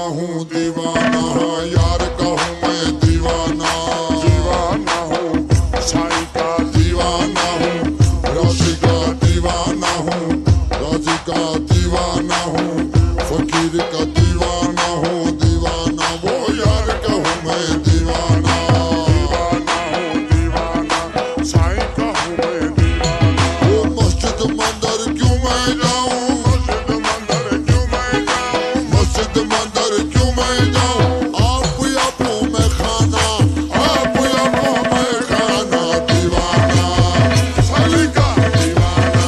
हूँ दीवाना, यार का हूँ मैं दीवाना। दीवाना हूँ साईं का, दीवाना हूँ राशि का, दीवाना हूँ राजी का, दीवाना हूँ फकीर का, दीवाना हूँ दीवाना वो यार का हूँ मैं दीवाना। दीवाना हूँ दीवाना साईं का हूँ मैं दीवाना। वो मस्जिद मंदिर क्यों मैं जाऊँ, मस्जिद मंदिर क्यों मैं जाऊँ, मस्जिद मंदिर क्यों मैं जाऊँ। आप आपो मैं खाना, आप आपो मैं खाना। दीवाना अली का दीवाना,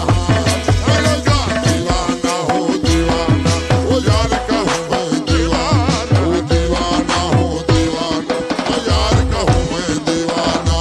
अली का दीवाना हो दीवाना वो यार का हूँ मैं दीवाना। वो दीवाना हो दीवाना वो यार का हूँ मैं दीवाना।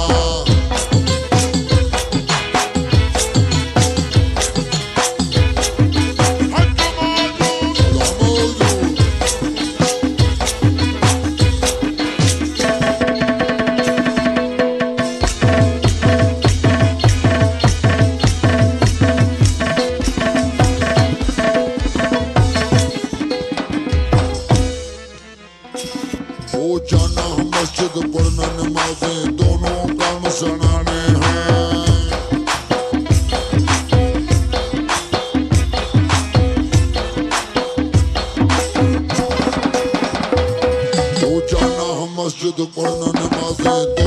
वो जाना मस्जिद पढ़ना नमाजें दोनों काम सनाने हैं। वो जाना मस्जिद पढ़ना नमाजें